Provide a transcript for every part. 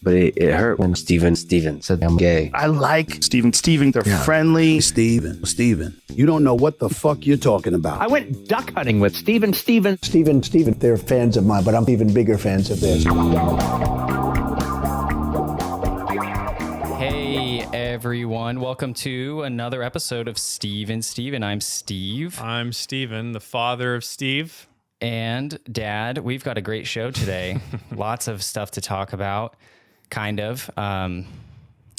but it hurt when Stephen said I'm gay. I like Stephen. They're friendly. Stephen, you don't know what the fuck you're talking about. I went duck hunting with Stephen. Stephen, they're fans of mine, but I'm even bigger fans of theirs. Hey everyone, welcome to another episode of Stephen. I'm Steve. I'm Stephen, the father of Steve. And Dad, we've got a great show today. Lots of stuff to talk about, kind of.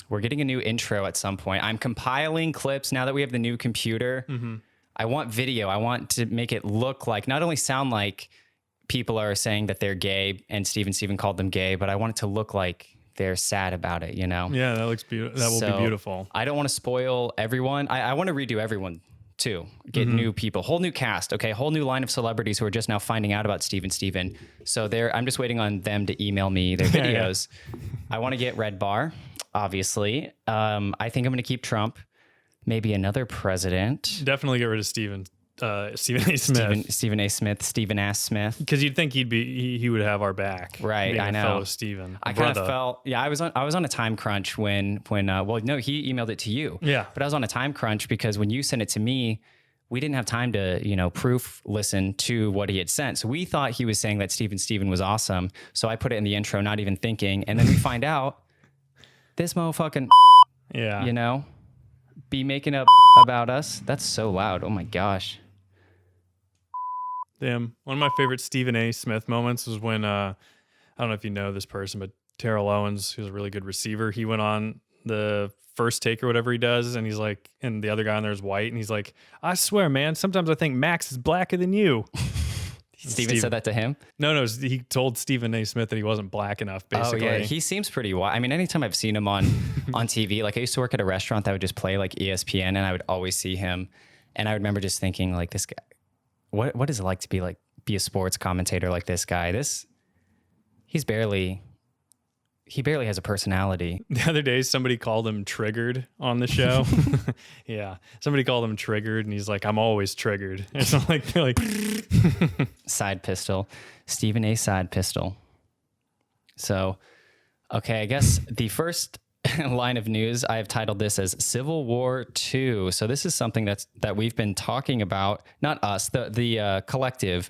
We're getting a new intro at some point. I'm compiling clips now that we have the new computer. Mm-hmm. I want video. I want to make it look like, not only sound like people are saying that they're gay and Stephen called them gay, but I want it to look like they're sad about it, you know? Yeah, that looks beautiful. That will be beautiful. I don't want to spoil everyone. I want to redo everyone too. Get new people, whole new cast, okay? Whole new line of celebrities who are just now finding out about Stephen. So I'm just waiting on them to email me their videos. I want to get Red Bar, obviously. I think I'm going to keep Trump. Maybe another president. Definitely get rid of Stephen A. Smith. Stephen A. Smith, Stephen Ass Smith. Because you'd think he would have our back. Right, I know. Fellow Stephen. I kind of felt, I was on a time crunch when he emailed it to you. Yeah. But I was on a time crunch because when you sent it to me, we didn't have time to, proof listen to what he had sent. So we thought he was saying that Stephen was awesome. So I put it in the intro, not even thinking. And then we find out this motherfucking, be making up about us. That's so loud. Oh my gosh. Damn. One of my favorite Stephen A. Smith moments was when, I don't know if you know this person, but Terrell Owens, who's a really good receiver, he went on the first take or whatever he does, and he's like, and the other guy on there is white, and he's like, I swear, man, sometimes I think Max is blacker than you. Stephen said that to him? No, he told Stephen A. Smith that he wasn't black enough, basically. Oh, yeah, he seems pretty white. I mean, anytime I've seen him on TV, like I used to work at a restaurant that would just play like ESPN, and I would always see him, and I remember just thinking, like, this guy, what is it like to be a sports commentator like this guy? He barely has a personality. The other day, somebody called him triggered on the show. Yeah. Somebody called him triggered, and he's like, I'm always triggered. It's not like they're like side pistol. Stephen A. Side pistol. So, okay, I guess the first line of news, I have titled this as Civil War II. So this is something that we've been talking about, not us, the collective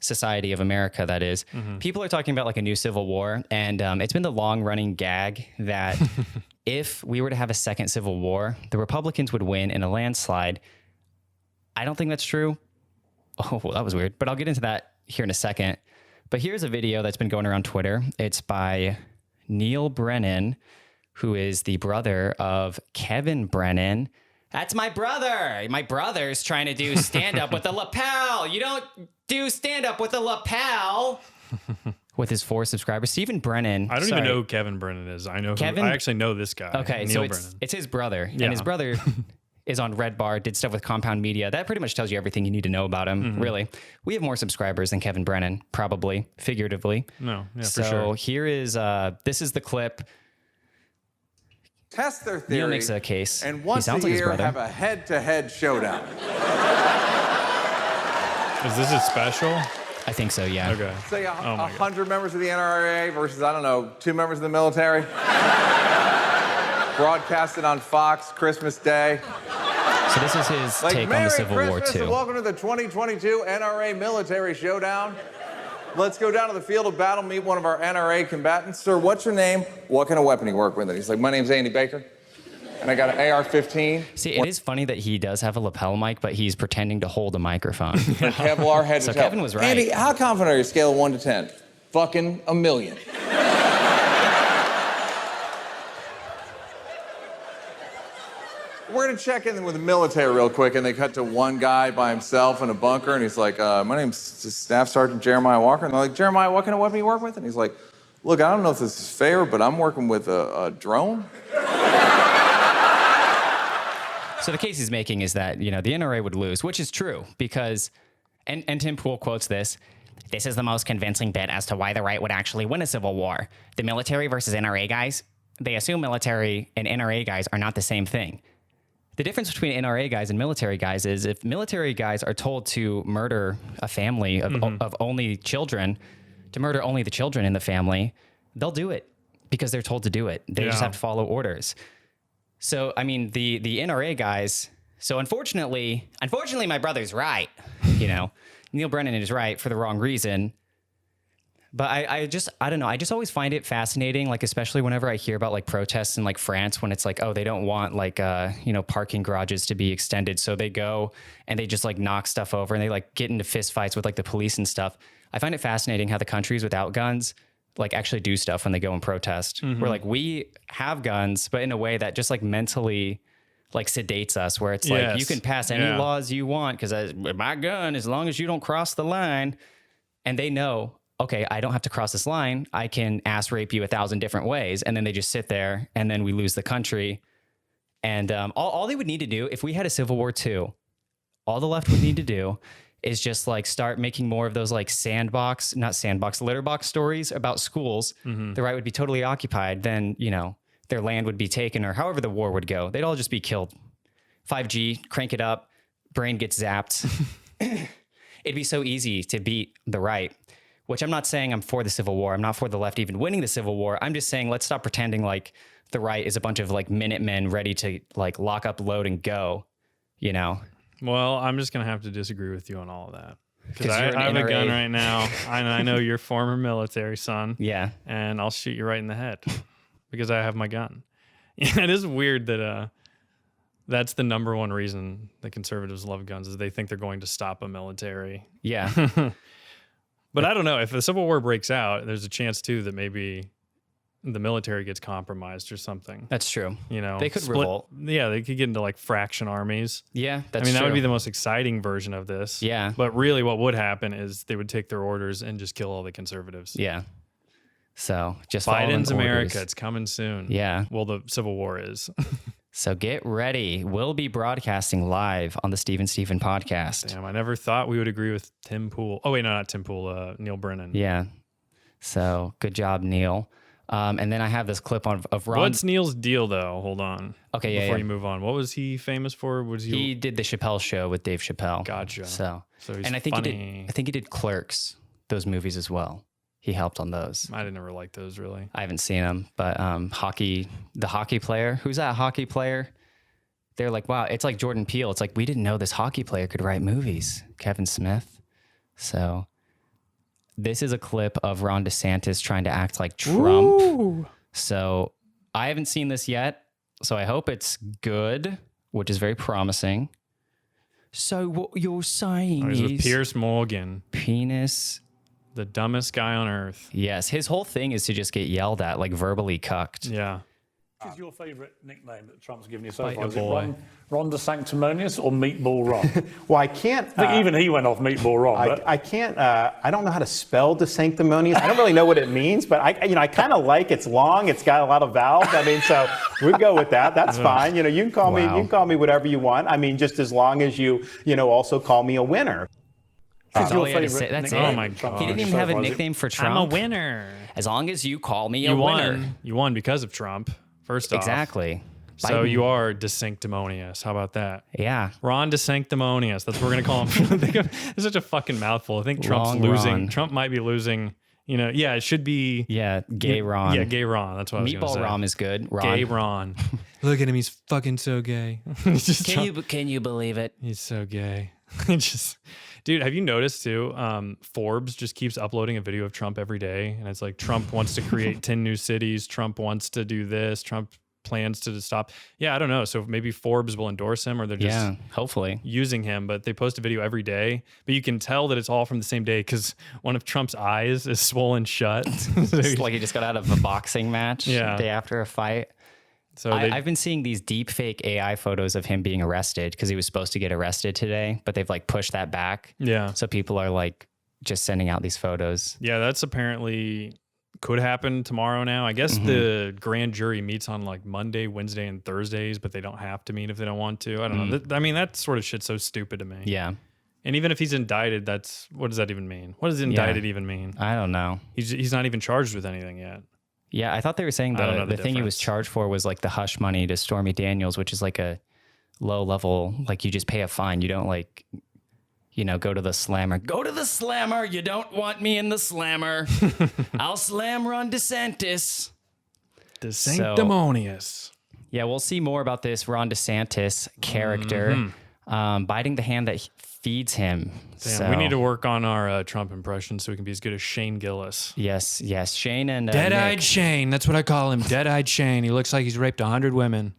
Society of America, that is. People are talking about like a new civil war, and it's been the long-running gag that if we were to have a second civil war, the Republicans would win in a landslide. I don't think that's true. Oh, well, that was weird, but I'll get into that here in a second. But here's a video that's been going around Twitter. It's by Neil Brennan, who is the brother of Kevin Brennan. That's my brother. My brother's trying to do stand-up with a lapel. You don't do stand-up with a lapel. With his 4 subscribers. Stephen Brennan. I don't even know who Kevin Brennan is. I actually know this guy. Okay, Neil Brennan. It's his brother. Yeah. And his brother is on Red Bar, did stuff with Compound Media. That pretty much tells you everything you need to know about him, really. We have more subscribers than Kevin Brennan, probably, figuratively. No, yeah, so for sure. So here is, this is the clip. Test their theory. Neil makes a case. And once a year, have a head-to-head showdown. Is this a special? I think so, yeah. Okay. Say 100 members of the NRA versus, 2 members of the military. Broadcasted on Fox, Christmas Day. So this is his take on the Civil War II. And welcome to the 2022 NRA Military Showdown. Let's go down to the field of battle, meet one of our NRA combatants. Sir, what's your name? What kind of weapon do you work with? And he's like, my name's Andy Baker, and I got an AR-15. See, it is funny that he does have a lapel mic, but he's pretending to hold a microphone. And Kevlar head to toe. So Kevin was right. Andy, how confident are you, scale of 1 to 10? Fucking a million. We're gonna check in with the military real quick, and they cut to one guy by himself in a bunker, and he's like, my name's Staff Sergeant Jeremiah Walker. And they're like, Jeremiah, what kind of weapon you work with? And he's like, look, I don't know if this is fair, but I'm working with a drone. So the case he's making is that, the NRA would lose, which is true, because, and Tim Pool quotes this is the most convincing bit as to why the right would actually win a civil war. The military versus NRA guys, they assume military and NRA guys are not the same thing. The difference between NRA guys and military guys is if military guys are told to murder a family of only children, to murder only the children in the family, they'll do it. because they're told to do it. They just have to follow orders. So, I mean, the NRA guys, so unfortunately, my brother's right. You know, Neil Brennan is right for the wrong reason. But I don't know. I just always find it fascinating, like, especially whenever I hear about like protests in like France, when it's like, oh, they don't want like, you know, parking garages to be extended. So they go and they just like knock stuff over and they like get into fist fights with like the police and stuff. I find it fascinating how the countries without guns like actually do stuff when they go and protest. Where like we have guns, but in a way that just like mentally like sedates us, where it's like, you can pass any laws you want because my gun, as long as you don't cross the line. And they know, okay, I don't have to cross this line. I can ass rape you 1,000 different ways. And then they just sit there and then we lose the country. And all they would need to do, if we had a Civil War II, all the left would need to do is just like start making more of those like litter box stories about schools. The right would be totally occupied. Then, you know, their land would be taken, or however the war would go. They'd all just be killed. 5G, crank it up, brain gets zapped. It'd be so easy to beat the right. Which I'm not saying I'm for the Civil War. I'm not for the left even winning the Civil War. I'm just saying let's stop pretending like the right is a bunch of like Minutemen ready to like lock up, load, and go, you know? Well, I'm just going to have to disagree with you on all of that. Because I have a gun right now. I know you're former military, son. Yeah. And I'll shoot you right in the head because I have my gun. Yeah, it is weird that that's the number one reason the conservatives love guns is they think they're going to stop a military. Yeah. But I don't know. If the Civil War breaks out, there's a chance, too, that maybe the military gets compromised or something. That's true. You know, they could revolt. Yeah, they could get into like fraction armies. Yeah, that's true. that would be the most exciting version of this. Yeah. But really what would happen is they would take their orders and just kill all the conservatives. Yeah. So just Biden's America. It's coming soon. Yeah. Well, the Civil War is. So get ready. We'll be broadcasting live on the Stephen podcast. Damn, I never thought we would agree with Tim Pool. Oh, wait, no, not Tim Pool. Neil Brennan. Yeah. So good job, Neil. And then I have this clip of Ron. What's Neil's deal, though? Hold on. Okay, yeah. Before you move on, what was he famous for? He did the Chappelle Show with Dave Chappelle. Gotcha. So he's and I think funny. he did Clerks, those movies as well. He helped on those. I didn't ever like those really. I haven't seen them, but the hockey player. Who's that hockey player? They're like, wow, it's like Jordan Peele. It's like, we didn't know this hockey player could write movies. Kevin Smith. So this is a clip of Ron DeSantis trying to act like Trump. Ooh. So I haven't seen this yet. So I hope it's good, which is very promising. So what you're saying is with Piers Morgan. Penis. The dumbest guy on earth. Yes. His whole thing is to just get yelled at, like verbally cucked. Yeah. What is your favourite nickname that Trump's given you so far? Is it Ron DeSanctimonious or Meatball Ron? Well, I can't. I think even he went off Meatball Ron. I can't. I don't know how to spell DeSanctimonious. I don't really know what it means, but I kind of like it's long. It's got a lot of vowels. I mean, so we go with that. That's fine. You know, you can call me. You can call me whatever you want. I mean, just as long as you also call me a winner. That's all he had to say. That's it. Oh my God. He didn't even have a nickname for Trump. I'm a winner. As long as you call me a winner. You won because of Trump. First off. Exactly. So Biden. you are DeSanctimonious. How about that? Yeah. Ron DeSanctimonious. That's what we're going to call him. It's such a fucking mouthful. I think Trump's losing. Ron. Trump might be losing. You know, yeah, it should be. Yeah, gay Ron. Yeah, gay Ron. That's what I was going to say. Meatball Ron is good. Ron. Gay Ron. Look at him. He's fucking so gay. Can you believe it? He's so gay. Dude, have you noticed too? Forbes just keeps uploading a video of Trump every day, and it's like Trump wants to create 10 new cities. Trump wants to do this. Trump plans to stop. Yeah, I don't know. So maybe Forbes will endorse him, or they're just hopefully using him. But they post a video every day. But you can tell that it's all from the same day because one of Trump's eyes is swollen shut. It's like he just got out of a boxing match day after a fight. So I've been seeing these deep fake AI photos of him being arrested because he was supposed to get arrested today, but they've like pushed that back. Yeah. So people are like just sending out these photos. Yeah, that's apparently could happen tomorrow now. I guess the grand jury meets on like Monday, Wednesday, and Thursdays, but they don't have to meet if they don't want to. I don't know. I mean, that sort of shit's so stupid to me. Yeah. And even if he's indicted, what does that even mean? What does indicted even mean? I don't know. He's not even charged with anything yet. Yeah, I thought they were saying the thing he was charged for was like the hush money to Stormy Daniels, which is like a low level, like you just pay a fine. You don't like, go to the slammer. Go to the slammer. You don't want me in the slammer. I'll slam Ron DeSantis. DeSanctimonious. Yeah, we'll see more about this Ron DeSantis character biting the hand that feeds him. Damn, we need to work on our Trump impression so we can be as good as Shane Gillis. Yes, Shane and Dead-eyed Nick. Shane. That's what I call him. Dead-eyed Shane. He looks like he's raped 100 women.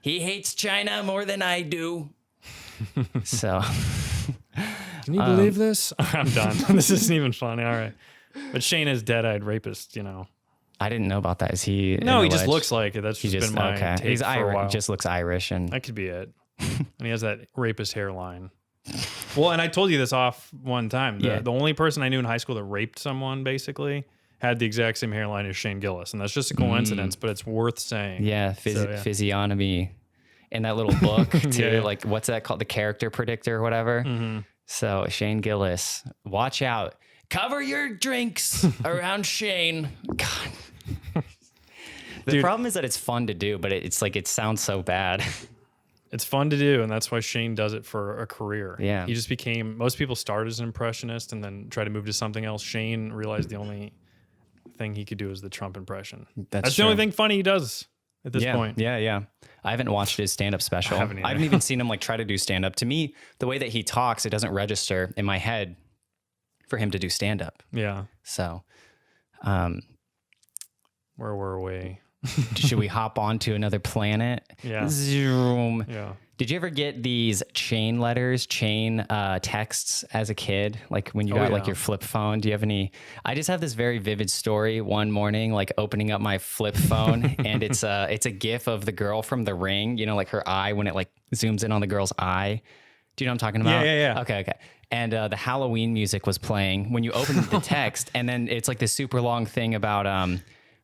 He hates China more than I do. So, can you believe this? I'm done. This isn't even funny. All right. But Shane is dead-eyed rapist, you know. I didn't know about that. Is he? No, he just looks like it. That's just been my take He's for a Irish. while. Just looks Irish, and That could be it. And he has that rapist hairline. Well, and I told you this off one time. The only person I knew in high school that raped someone basically had the exact same hairline as Shane Gillis, and that's just a coincidence, but it's worth saying. Yeah, physiognomy. In that little book too, like what's that called? The character predictor or whatever. So Shane Gillis, watch out. Cover your drinks around Shane. God. The problem is that it's fun to do, but it's like, it sounds so bad. It's fun to do, and that's why Shane does it for a career. Yeah. He just became, most people start as an impressionist and then try to move to something else. Shane realized the only thing he could do is the Trump impression. That's the only thing funny he does at this point. Yeah. I haven't watched his stand-up special. I haven't even seen him like try to do stand-up. To me, the way that he talks, it doesn't register in my head for him to do stand-up. Yeah. So, where were we? Should we hop on to another planet? Yeah. Zoom. Yeah. Did you ever get these chain letters, texts as a kid? Like when you got like your flip phone? Do you have any? I just have this very vivid story one morning, like opening up my flip phone and it's a GIF of the girl from The Ring, you know, like her eye when it like zooms in on the girl's eye. Do you know what I'm talking about? Yeah. Okay. And the Halloween music was playing when you opened the text, and then it's like this super long thing about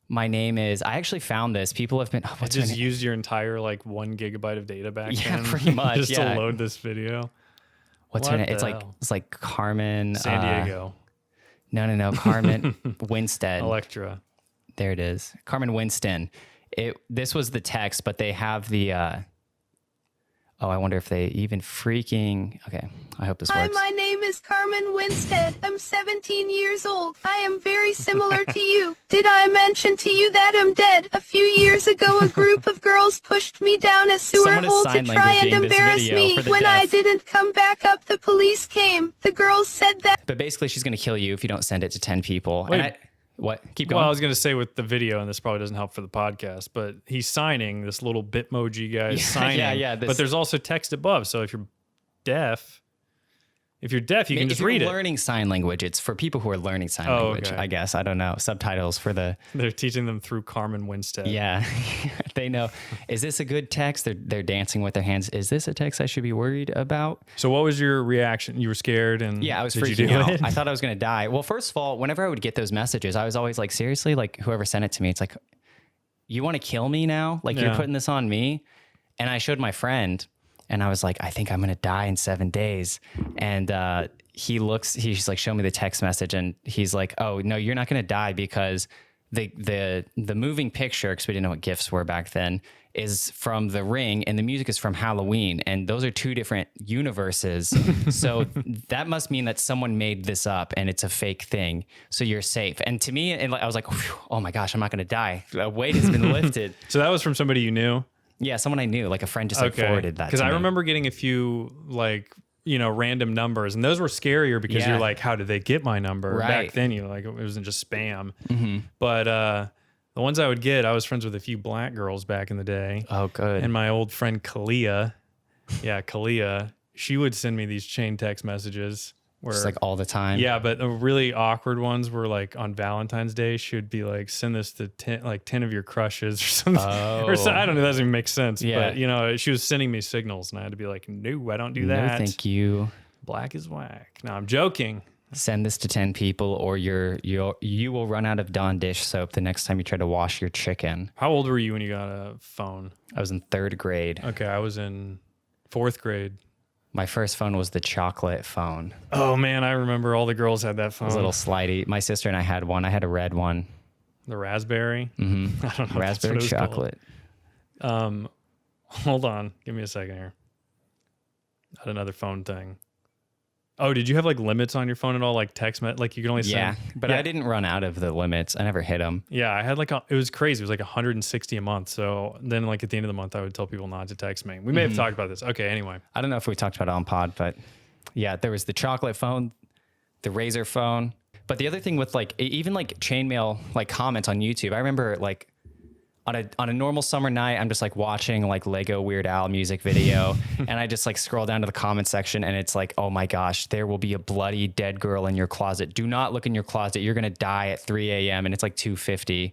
my name is. I actually found this. People have been. I just used your entire like 1 gigabyte of data back then. Yeah, pretty much. just to load this video. What's her name? It's like Carmen. San Diego. No. Carmen Winstead. Electra. There it is. Carmen Winston. This was the text, but they have the. I wonder if they even freaking... Okay, I hope this works. Hi, my name is Carmen Winstead. I'm 17 years old. I am very similar to you. Did I mention to you that I'm dead? A few years ago, a group of girls pushed me down a sewer hole to try and embarrass me. When I didn't come back up, the police came. The girls said that... But basically, she's going to kill you if you don't send it to 10 people. Wait. What? Keep going. Well, I was going to say with the video, and this probably doesn't help for the podcast, but he's signing, this little Bitmoji guy is signing. But there's also text above. So if you're deaf, you can just read it. If you're learning sign language, it's for people who are learning sign language, I guess. I don't know. Subtitles for the... They're teaching them through Carmen Winstead. Yeah. They know. Is this a good text? They're dancing with their hands. Is this a text I should be worried about? So what was your reaction? You were scared and... Yeah, I was freaking out. I thought I was going to die. Well, first of all, whenever I would get those messages, I was always like, seriously? Like, whoever sent it to me, it's like, you want to kill me now? Like, you're putting this on me? And I showed my friend, and I was like, I think I'm going to die in 7 days. And he's like, show me the text message. And he's like, oh, no, you're not going to die because the moving picture, because we didn't know what GIFs were back then, is from The Ring, and the music is from Halloween. And those are two different universes. So that must mean that someone made this up and it's a fake thing. So you're safe. And to me, and I was like, oh my gosh, I'm not going to die. The weight has been lifted. So that was from somebody you knew? Yeah, someone I knew, like a friend just like forwarded that. Because I remember getting a few like, random numbers, and those were scarier because you're like, how did they get my number? Right. Back then, it wasn't just spam. Mm-hmm. But the ones I would get, I was friends with a few black girls back in the day. Oh, good. And my old friend Kalia, she would send me these chain text messages. Just like all the time. Yeah, but the really awkward ones were like on Valentine's Day, she would be like, send this to 10 of your crushes or something. Oh. Or so, I don't know, that doesn't even make sense. Yeah. But, she was sending me signals, and I had to be like, no, I don't do that. No, thank you. Black is whack. No, I'm joking. Send this to 10 people or you will run out of Dawn dish soap the next time you try to wash your chicken. How old were you when you got a phone? I was in 3rd grade. Okay, I was in 4th grade. My first phone was the chocolate phone. Oh, man, I remember all the girls had that phone. It was a little slidey. My sister and I had one. I had a red one. The raspberry? Mm-hmm. I don't know. Raspberry chocolate. Hold on. Give me a second here. Had another phone thing. Oh, did you have like limits on your phone at all? Like like you can only send? Yeah, but I didn't run out of the limits. I never hit them. Yeah, I had it was crazy. It was like 160 a month. So then like at the end of the month, I would tell people not to text me. We may have talked about this. Okay, anyway. I don't know if we talked about it on pod, but yeah, there was the chocolate phone, the Razor phone. But the other thing with like, even like chainmail, like comments on YouTube, I remember like, on a normal summer night, I'm just like watching like Lego Weird Al music video, and I just like scroll down to the comment section, and it's like, oh my gosh, there will be a bloody dead girl in your closet. Do not look in your closet. You're gonna die at 3 a.m. and it's like 2:50,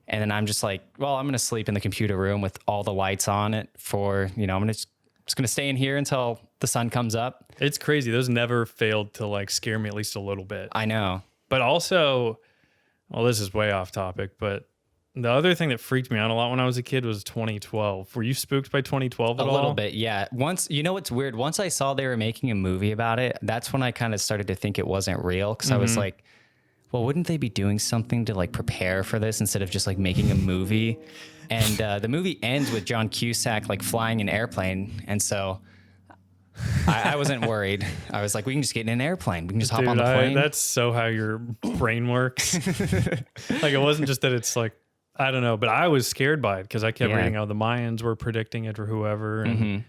and then I'm just like, well, I'm gonna sleep in the computer room with all the lights on it for I'm just gonna stay in here until the sun comes up. It's crazy. Those never failed to like scare me at least a little bit. I know, but also, well, this is way off topic, but. The other thing that freaked me out a lot when I was a kid was 2012. Were you spooked by 2012 at all? A little bit, yeah. Once, what's weird? Once I saw they were making a movie about it, that's when I kind of started to think it wasn't real. Because I was like, well, wouldn't they be doing something to like prepare for this instead of just like making a movie? And the movie ends with John Cusack like flying an airplane. And so I wasn't worried. I was like, we can just get in an airplane. We can just hop on the plane. That's so how your brain works. Like it wasn't just that it's like, I don't know, but I was scared by it because I kept reading how the Mayans were predicting it or whoever. And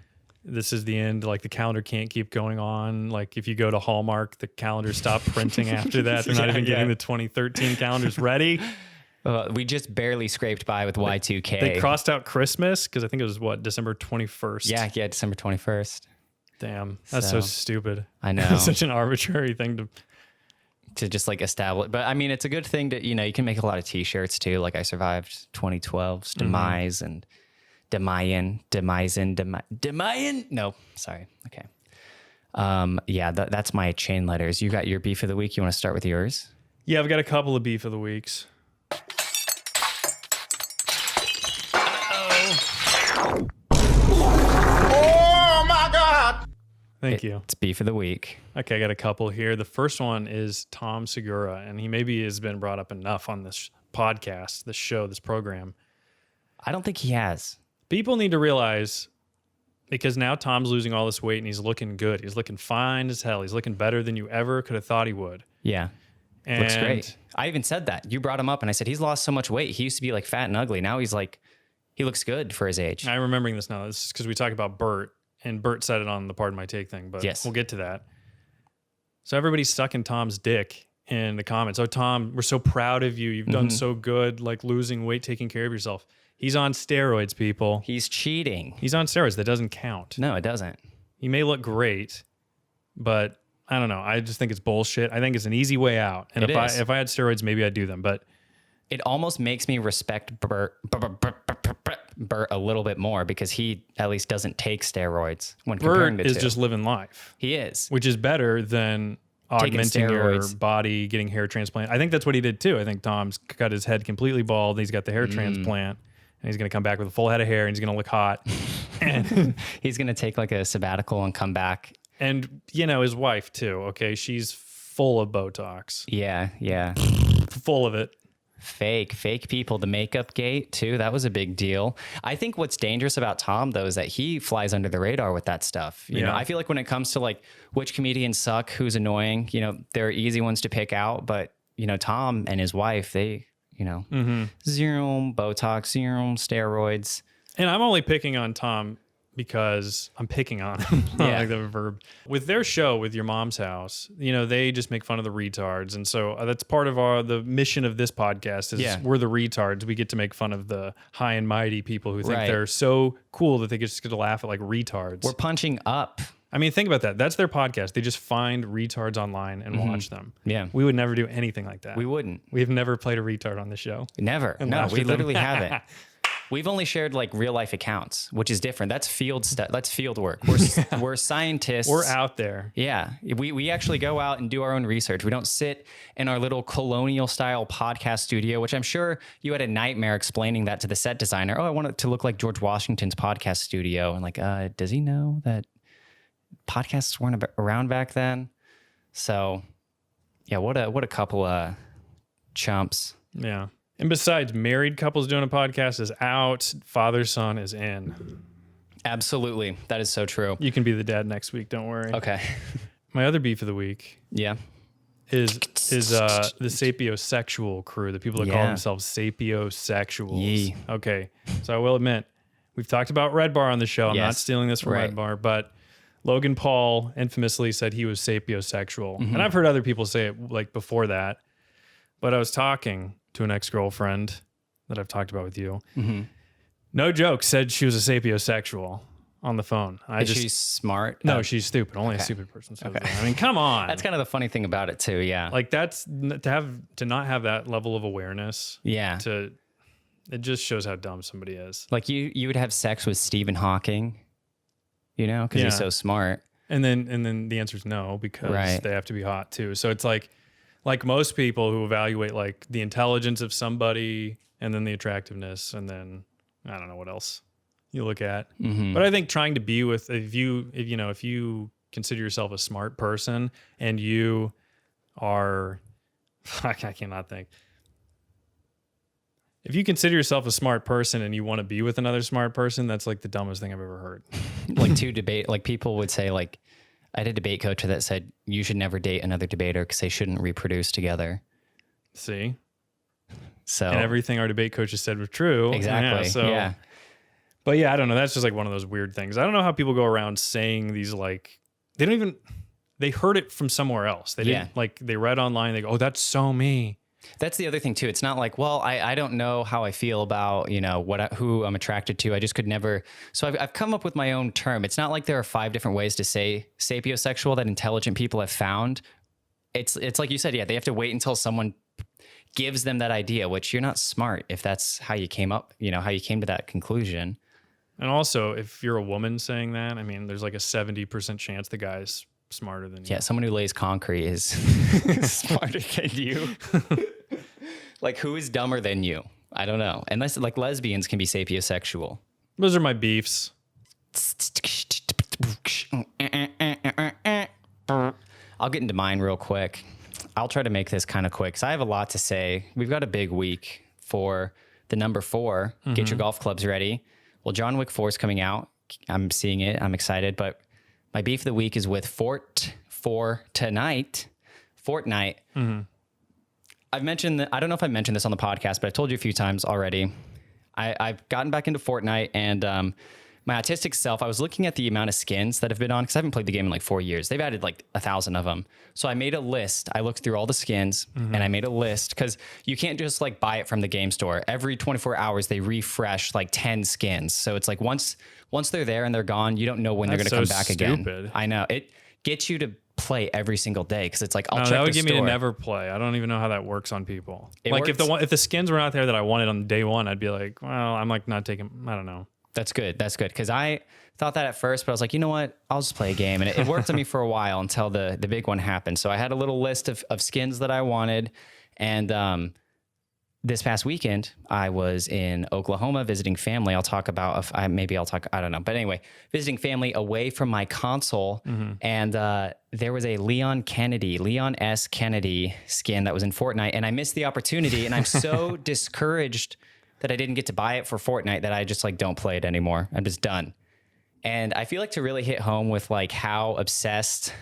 this is the end. Like the calendar can't keep going on. Like if you go to Hallmark, the calendar stopped printing after that. They're not even getting the 2013 calendars ready. We just barely scraped by with Y2K. They crossed out Christmas because I think it was December 21st. Yeah, December 21st. Damn, that's so stupid. I know. It's such an arbitrary thing to just like establish. But I mean, it's a good thing that, you can make a lot of t-shirts too. Like I survived 2012's demise and Demayan. No, sorry. Okay. Yeah, that's my chain letters. You got your beef of the week. You want to start with yours? Yeah, I've got a couple of beef of the weeks. Thank you. It's beef of the week. Okay, I got a couple here. The first one is Tom Segura, and he maybe has been brought up enough on this podcast, this show, this program. I don't think he has. People need to realize, because now Tom's losing all this weight and he's looking good. He's looking fine as hell. He's looking better than you ever could have thought he would. Yeah. And looks great. I even said that. You brought him up and I said, he's lost so much weight. He used to be like fat and ugly. Now he's like, he looks good for his age. I'm remembering this now. This is because we talked about Bert. And Bert said it on the Pardon My Take thing, but we'll get to that. So everybody's sucking Tom's dick in the comments. Oh, Tom, we're so proud of you. You've done so good, like losing weight, taking care of yourself. He's on steroids, people. He's cheating. He's on steroids. That doesn't count. No, it doesn't. He may look great, but I don't know. I just think it's bullshit. I think it's an easy way out. And if I had steroids, maybe I'd do them. But it almost makes me respect Bert a little bit more because he at least doesn't take steroids when comparing the two. Bert is just living life. He is. Which is better than augmenting your body, getting hair transplant. I think that's what he did too. I think Tom's got his head completely bald. He's got the hair transplant. And he's going to come back with a full head of hair and he's going to look hot. And he's going to take like a sabbatical and come back. And, his wife too, okay? She's full of Botox. Yeah. Full of it. Fake people. The makeup gate too. That was a big deal. I think what's dangerous about Tom though is that he flies under the radar with that stuff. You know, I feel like when it comes to like which comedians suck, who's annoying, there are easy ones to pick out. But, Tom and his wife, they, zero Botox, zero steroids. And I'm only picking on Tom because I'm picking on him. I like the verb. With their show, with Your Mom's House, they just make fun of the retards. And so that's part of the mission of this podcast is we're the retards. We get to make fun of the high and mighty people who think they're so cool that they just get to laugh at like retards. We're punching up. I mean, think about that. That's their podcast. They just find retards online and watch them. Yeah. We would never do anything like that. We wouldn't. We've never played a retard on the show. Never. No, we literally haven't. We've only shared like real life accounts, which is different. That's field stuff. That's field work. We're scientists. We're out there. Yeah. We actually go out and do our own research. We don't sit in our little colonial style podcast studio, which I'm sure you had a nightmare explaining that to the set designer. Oh, I want it to look like George Washington's podcast studio. And like, does he know that podcasts weren't around back then? So yeah, what a couple chumps. Yeah. And besides, married couples doing a podcast is out. Father-son is in. Absolutely. That is so true. You can be the dad next week. Don't worry. Okay. My other beef of the week. Yeah. Is the sapiosexual crew, the people that call themselves sapiosexuals. Yee. Okay, so I will admit, we've talked about Red Bar on the show. I'm not stealing this from Red Bar, but Logan Paul infamously said he was sapiosexual. And I've heard other people say it like before that, but I was talking to an ex-girlfriend that I've talked about with you. No joke, said she was a sapiosexual on the phone. Is she smart? No, she's stupid. Only a stupid person says that. I mean, come on. That's kind of the funny thing about it too. Yeah. Like to not have that level of awareness. Yeah. It just shows how dumb somebody is. Like you would have sex with Stephen Hawking, you know, because he's so smart. And then the answer is no, because they have to be hot too. So it's like most people who evaluate like the intelligence of somebody and then the attractiveness and then I don't know what else you look at. But I think trying to be with, if you consider yourself a smart person and you are, I cannot think. If you consider yourself a smart person and you want to be with another smart person, that's like the dumbest thing I've ever heard. Like like people would say like, I had a debate coach that said you should never date another debater because they shouldn't reproduce together. See? So. And everything our debate coaches said was true. Exactly. Yeah. But yeah, I don't know. That's just like one of those weird things. I don't know how people go around saying these like, they heard it from somewhere else. They didn't like, they read online, they go, oh, that's so me. That's the other thing too. It's not like, well, I don't know how I feel about, who I'm attracted to. I just could never. So I've come up with my own term. It's not like there are 5 different ways to say sapiosexual that intelligent people have found. It's like you said, they have to wait until someone gives them that idea, which you're not smart if that's how you came up, how you came to that conclusion. And also, if you're a woman saying that, I mean, there's like a 70% chance the guy's smarter than you. Yeah, someone who lays concrete is smarter than you. Like, who is dumber than you? I don't know. Unless, like, lesbians can be sapiosexual. Those are my beefs. I'll get into mine real quick. I'll try to make this kind of quick because I have a lot to say. We've got a big week for the number 4. Get your golf clubs ready. Well, John Wick 4 is coming out. I'm seeing it. I'm excited. But my beef of the week is with Fortnite. I've mentioned that. I don't know if I mentioned this on the podcast, but I've told you a few times already. I've gotten back into Fortnite, and my autistic self, I was looking at the amount of skins that have been on because I haven't played the game in like 4 years. They've added like 1,000 of them. So I made a list. I looked through all the skins and I made a list because you can't just like buy it from the game store. Every 24 hours, they refresh like 10 skins. So it's like once they're there and they're gone, you don't know when they're going to come back again. I know. It gets you to play every single day because it's like, I'll check the store. That would get me to never play. I don't even know how that works on people. Like if the skins were not there that I wanted on day one, I'd be like, well, I'm like not taking, I don't know. That's good. That's good. Because I thought that at first, but I was like, you know what? I'll just play a game. And it worked on me for a while until the big one happened. So I had a little list of skins that I wanted. And this past weekend, I was in Oklahoma visiting family. I'll talk about, I don't know. But anyway, visiting family away from my console. And there was a Leon S. Kennedy skin that was in Fortnite. And I missed the opportunity. And I'm so discouraged that I didn't get to buy it for Fortnite that I just like don't play it anymore. I'm just done. And I feel like to really hit home with like how obsessed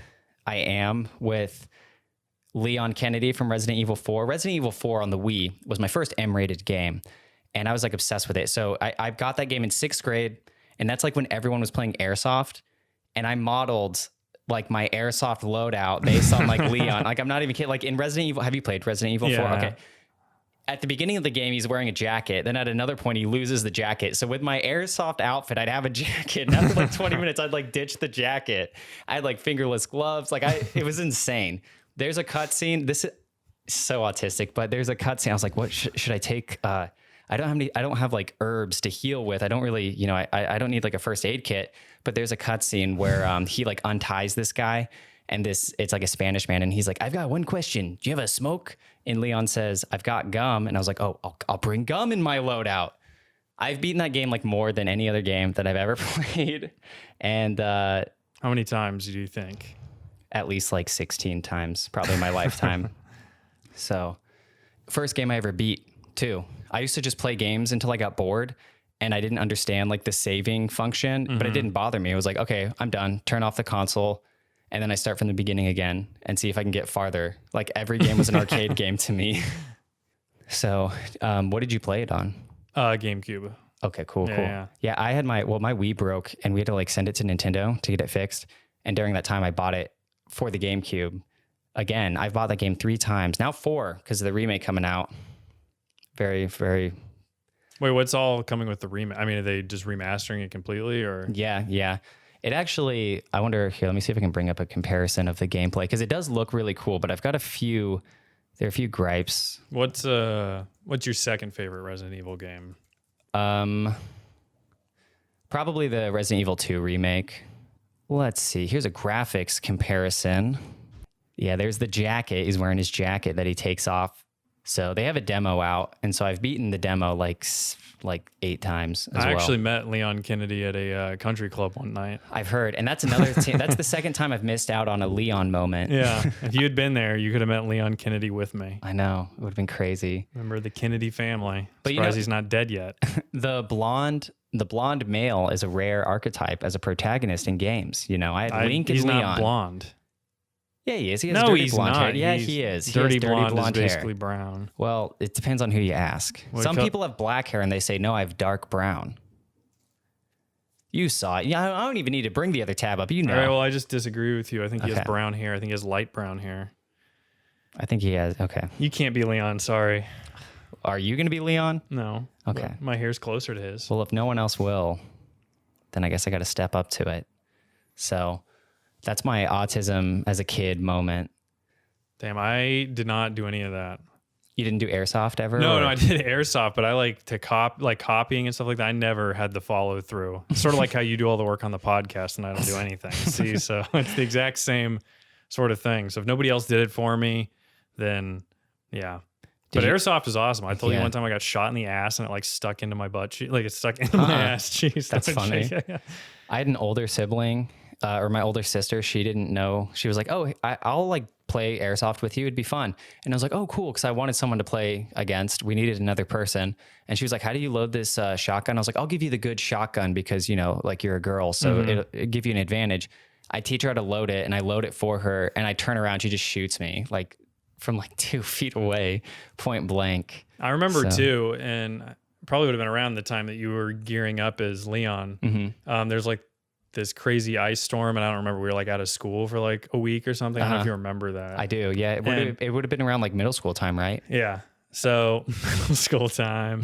I am with Leon Kennedy from Resident Evil 4. Resident Evil 4 on the Wii was my first M-rated game, and I was like obsessed with it. So I got that game in 6th grade, and that's like when everyone was playing Airsoft, and I modeled like my Airsoft loadout based on like Leon. Like I'm not even kidding. Like in Resident Evil, have you played Resident Evil 4? Okay. At the beginning of the game, he's wearing a jacket. Then at another point, he loses the jacket. So with my Airsoft outfit, I'd have a jacket. And after like 20 minutes, I'd like ditch the jacket. I had like fingerless gloves. Like it was insane. There's a cutscene. This is so autistic, but there's a cutscene. I was like, what should I take? I don't have like herbs to heal with. I don't really, I don't need like a first aid kit, but there's a cutscene where he like unties this guy. And it's like a Spanish man. And he's like, I've got one question. Do you have a smoke? And Leon says, I've got gum. And I was like, oh, I'll bring gum in my loadout. I've beaten that game like more than any other game that I've ever played. And how many times do you think? At least like 16 times, probably in my lifetime. So first game I ever beat too. I used to just play games until I got bored and I didn't understand like the saving function, but it didn't bother me. It was like, okay, I'm done. Turn off the console. and then I start from the beginning again and see if I can get farther. Like every game was an arcade game to me. So, what did you play it on? GameCube. Okay, cool. Yeah. Yeah, I had my Wii broke and we had to like send it to Nintendo to get it fixed. And during that time I bought it for the GameCube. Again, I've bought that game 3 times, now 4 because of the remake coming out. Very, very. Wait, what's all coming with the remake? I mean, are they just remastering it completely or? Yeah. It actually, I wonder, here, let me see if I can bring up a comparison of the gameplay because it does look really cool, but I've got there are a few gripes. What's your second favorite Resident Evil game? Probably the Resident Evil 2 remake. Let's see. Here's a graphics comparison. Yeah, there's the jacket. He's wearing his jacket that he takes off. So they have a demo out, and so I've beaten the demo like 8 times as well. I actually met Leon Kennedy at a country club one night. I've heard, and that's another that's the second time I've missed out on a Leon moment. Yeah, if you had been there, you could have met Leon Kennedy with me. I know, it would have been crazy. Remember the Kennedy family? But Surprised he's not dead yet. The blonde male is a rare archetype as a protagonist in games. You know, I had Link and he's Leon. He's not blonde. Yeah, he is. He has dirty blonde hair. Yeah, he is. Dirty he has blonde is hair. basically brown. Well, it depends on who you ask. Some people have black hair and they say, no, I have dark brown. You saw it. Yeah, I don't even need to bring the other tab up. You know. All right, well, I just disagree with you. I think he has brown hair. I think he has light brown hair. I think he has. Okay. You can't be Leon. Sorry. Are you going to be Leon? No. Okay. My hair's closer to his. Well, if no one else will, then I guess I got to step up to it. So that's my autism as a kid moment. Damn, I did not do any of that. You didn't do airsoft ever? No, I did airsoft, but I like to copying and stuff like that. I never had the follow through. Sort of like how you do all the work on the podcast and I don't do anything. See, so it's the exact same sort of thing. So if nobody else did it for me, then yeah. But airsoft is awesome. I told you one time I got shot in the ass and it like stuck into my butt. Like it stuck into my ass. Jeez, that's funny. I had an older sibling, or my older sister. She didn't know. She was like, "Oh, I'll like play airsoft with you. It'd be fun." And I was like, "Oh, cool," because I wanted someone to play against. We needed another person. And she was like, "How do you load this shotgun?" I was like, "I'll give you the good shotgun because you know, like you're a girl, so it'll give you an advantage." I teach her how to load it, and I load it for her, and I turn around, she just shoots me like from like 2 feet away, point blank. I remember too, and probably would have been around the time that you were gearing up as Leon. There's like this crazy ice storm, and I don't remember, we were like out of school for like a week or something. I don't know if you remember that. I do, yeah. It would have been around like middle school time, right? Yeah. So middle school time,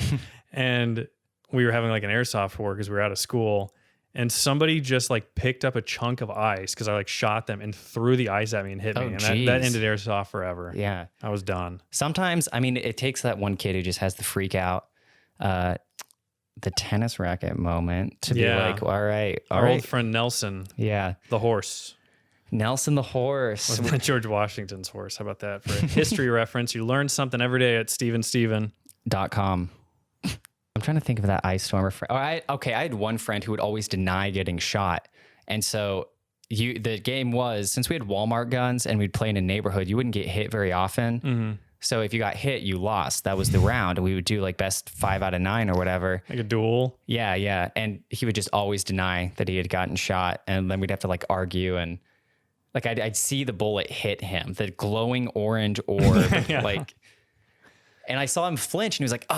and we were having like an airsoft war because we were out of school. And somebody just like picked up a chunk of ice because I like shot them and threw the ice at me and hit me. And that ended airsoft forever. Yeah. I was done. Sometimes, I mean, it takes that one kid who just has the freak out, the tennis racket moment to be like, all right. Our old friend Nelson. Yeah. The horse. Nelson the horse. Wasn't that George Washington's horse? How about that? For a history reference, you learn something every day at StephenSteven.com. I'm trying to think of that ice storm. I had one friend who would always deny getting shot. And so the game was, since we had Walmart guns and we'd play in a neighborhood, you wouldn't get hit very often. So if you got hit, you lost. That was the round. And we would do like best 5 out of 9 or whatever. Like a duel? Yeah. And he would just always deny that he had gotten shot. And then we'd have to like argue, and like I'd see the bullet hit him, the glowing orange orb. Like, and I saw him flinch and he was like,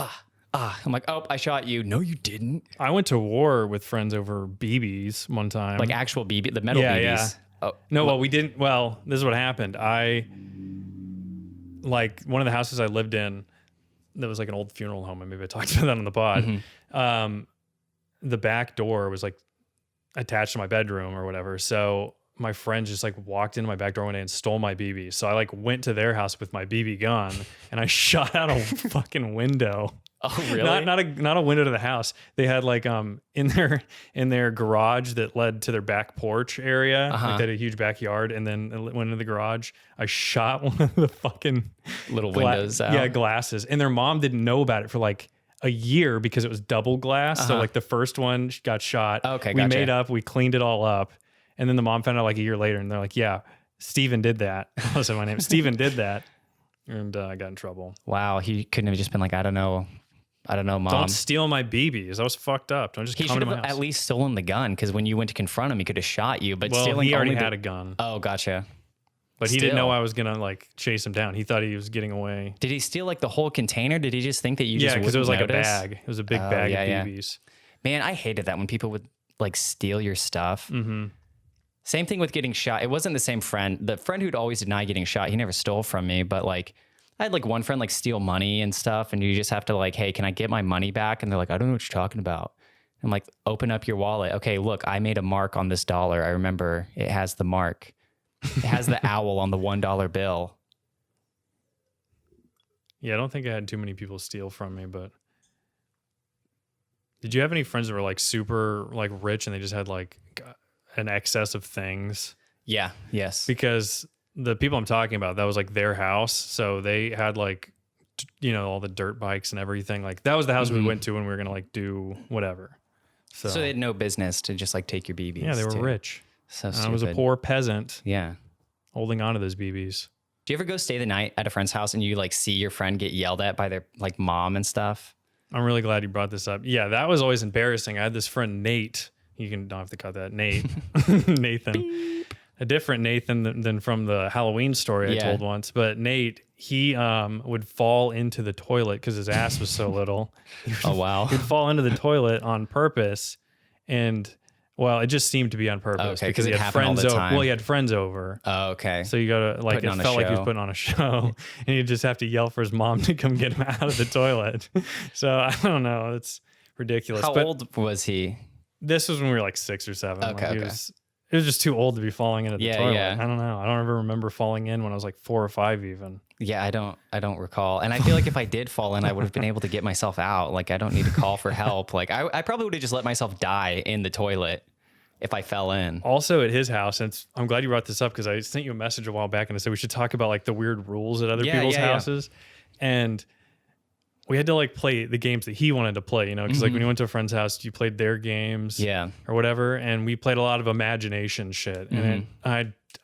I'm like, oh, I shot you. No, you didn't. I went to war with friends over BBs one time. Like actual BB, the metal BBs. Yeah. Oh, no, well, we didn't. Well, this is what happened. Like one of the houses I lived in, that was like an old funeral home. And maybe I talked about that on the pod. The back door was like attached to my bedroom or whatever. So my friend just like walked into my back door one day and stole my BB. So I like went to their house with my BB gun and I shot out a fucking window. Oh, really? Not a window to the house. They had like in their garage that led to their back porch area. Like they had a huge backyard, and then it went into the garage. I shot one of the fucking little windows out. Yeah, glasses. And their mom didn't know about it for like a year because it was double glass. So like the first one got shot. Okay, we made up. We cleaned it all up, and then the mom found out like a year later, and they're like, "Yeah, Stephen did that." Listen, my name Stephen did that, and I got in trouble. Wow, he couldn't have just been like, I don't know. I don't know, Mom. Don't steal my BBs. That was fucked up. Don't just He come should to my have house. at least stolen the gun, because when you went to confront him, he could have shot you. But Well, stealing he already only had a gun. Oh, gotcha. But he didn't know Still. I was gonna like chase him down. He thought he was getting away. Did he steal like the whole container? Did he just think that you Yeah, just because it was like notice? a bag. It was a big Oh, bag yeah, of BBs. Man, I hated that when people would like steal your stuff. Mm-hmm. Same thing with getting shot. It wasn't the same friend. The friend who'd always deny getting shot, he never stole from me. But like, I had like one friend like steal money and stuff, and you just have to like, hey, can I get my money back? And they're like, I don't know what you're talking about. I'm like, open up your wallet. Okay, look, I made a mark on this dollar. I remember it has the mark. It has the owl on the $1 bill. Yeah, I don't think I had too many people steal from me, but did you have any friends that were like super like rich and they just had like an excess of things? Yeah. Yes. Because the people I'm talking about, that was like their house. So they had like, all the dirt bikes and everything. Like that was the house we went to when we were going to like do whatever. So they had no business to just like take your BBs. Yeah, they were too. rich. So and stupid. I was a poor peasant. Yeah. Holding on to those BBs. Do you ever go stay the night at a friend's house and you like see your friend get yelled at by their like mom and stuff? I'm really glad you brought this up. Yeah, that was always embarrassing. I had this friend, Nate. Don't have to cut that. Nate. Nathan. Beep. A different Nathan than from the Halloween story I told once. But Nate, he would fall into the toilet because his ass was so little. Oh, wow. He'd fall into the toilet on purpose. And, well, it just seemed to be on purpose. Okay, because he it had happened all friends the over. time. Well, he had friends over. Oh, okay. So you go to, like, Putting it on a felt like he was show. putting on a show. And he'd just have to yell for his mom to come get him out of the toilet. So I don't know. It's ridiculous. How But old was he? this was when we were like 6 or 7. Okay, Like, okay. It was just too old to be falling into the Yeah, toilet. yeah. I don't know. I don't ever remember falling in when I was like 4 or 5 even. Yeah, I don't recall. And I feel like if I did fall in, I would have been able to get myself out. Like I don't need to call for help. Like I probably would have just let myself die in the toilet if I fell in. Also at his house, and I'm glad you brought this up because I sent you a message a while back and I said we should talk about like the weird rules at other people's houses. And we had to like play the games that he wanted to play, because like when you went to a friend's house, you played their games or whatever. And we played a lot of imagination shit. And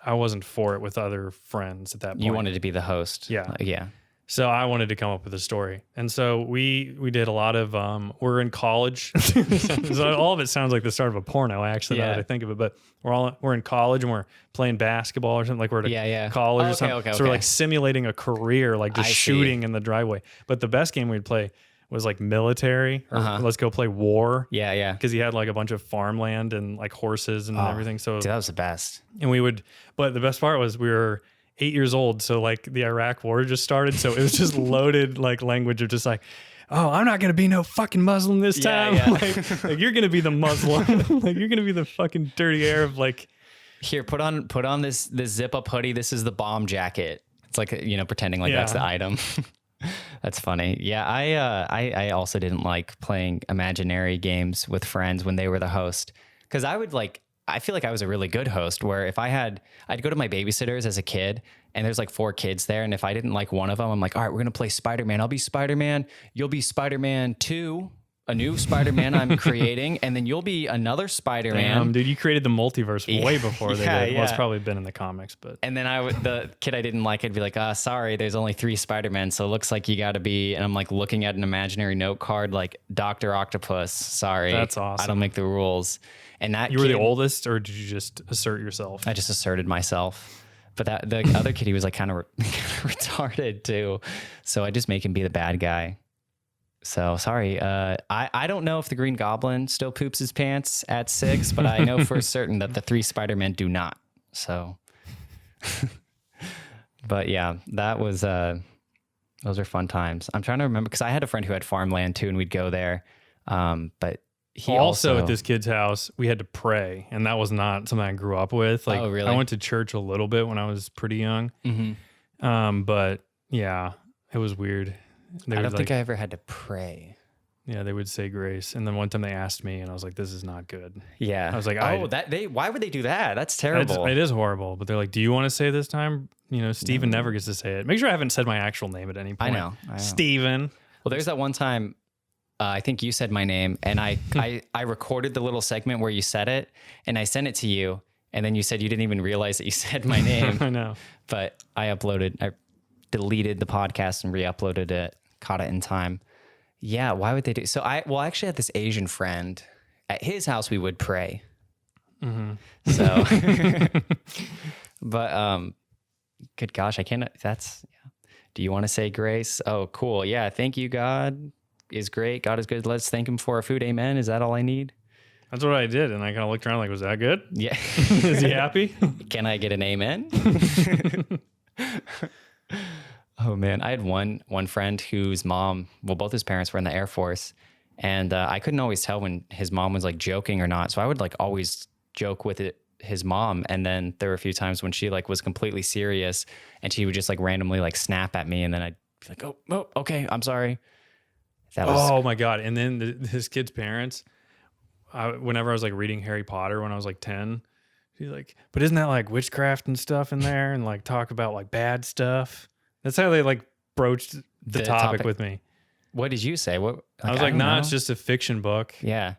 I wasn't for it with other friends at that point. You wanted to be the host. Yeah. Yeah. So I wanted to come up with a story. And so we did a lot of, we're in college. So all of it sounds like the start of a porno, actually, now that I think of it. But we're in college and we're playing basketball or something. Like we're at college or something. So we're like simulating a career, like just shooting in the driveway. But the best game we'd play was like military or let's go play war. Yeah, yeah. Because he had like a bunch of farmland and like horses and everything. So dude, that was the best. And but the best part was we were 8 years old, so like the Iraq war just started, so it was just loaded like language of just like, oh, I'm not gonna be no fucking Muslim this time. Yeah. Like you're gonna be the Muslim. Like you're gonna be the fucking dirty Arab. Like here, put on this zip up hoodie. This is the bomb jacket. It's like pretending like that's the item. That's funny. Yeah, I also didn't like playing imaginary games with friends when they were the host, because I feel like I was a really good host where if I'd go to my babysitters as a kid and there's like 4 kids there. And if I didn't like one of them, I'm like, all right, we're going to play Spider-Man. I'll be Spider-Man. You'll be Spider-Man 2, a new Spider-Man I'm creating. And then you'll be another Spider-Man. dude, you created the multiverse way before they did. Well, it's probably been in the comics, but. And then the kid I didn't like, I'd be like, sorry, there's only 3 Spider-Men. So it looks like you got to be, and I'm like looking at an imaginary note card, like Dr. Octopus. Sorry. That's awesome. I don't make the rules. And that you were the oldest, or did you just assert yourself? I just asserted myself. But the other kid, he was like kind of retarded too. So I just make him be the bad guy. So sorry. I don't know if the Green Goblin still poops his pants at 6, but I know for certain that the 3 Spider-Men do not. So, but yeah, that was, those are fun times. I'm trying to remember because I had a friend who had farmland too, and we'd go there. But he also at this kid's house, we had to pray, and that was not something I grew up with. Like, oh, really? I went to church a little bit when I was pretty young. Mm-hmm. But yeah, it was weird. I don't think I ever had to pray. Yeah, they would say grace, and then one time they asked me, and I was like, "This is not good." Yeah, I was like, why would they do that? That's terrible. It is horrible. But they're like, "Do you want to say this time?" Stephen never gets to say it. Make sure I haven't said my actual name at any point. I know. Stephen. Well, there's that one time. I think you said my name, and I recorded the little segment where you said it, and I sent it to you, and then you said you didn't even realize that you said my name. I know. But I deleted the podcast and re-uploaded it, caught it in time. Yeah, why would they do? So I actually had this Asian friend. At his house, we would pray. So, but good gosh, I can't. That's. Yeah. Do you want to say grace? Oh, cool. Yeah, thank you. God is great. God is good. Let's thank Him for our food. Amen. Is that all I need? That's what I did, and I kind of looked around like, was that good? Yeah. Is he happy? Can I get an amen? Oh man, I had one friend whose mom, well, both his parents were in the Air Force, and I couldn't always tell when his mom was like joking or not. So I would like always joke with his mom, and then there were a few times when she like was completely serious, and she would just like randomly like snap at me, and then I'd be like, oh, okay, I'm sorry. That was oh my god! And then his kids' parents, whenever I was like reading Harry Potter when I was like 10, she's like, but isn't that like witchcraft and stuff in there, and like talk about like bad stuff? That's how they like broached the topic with me. What did you say? What I was like, nah, it's just a fiction book. Yeah.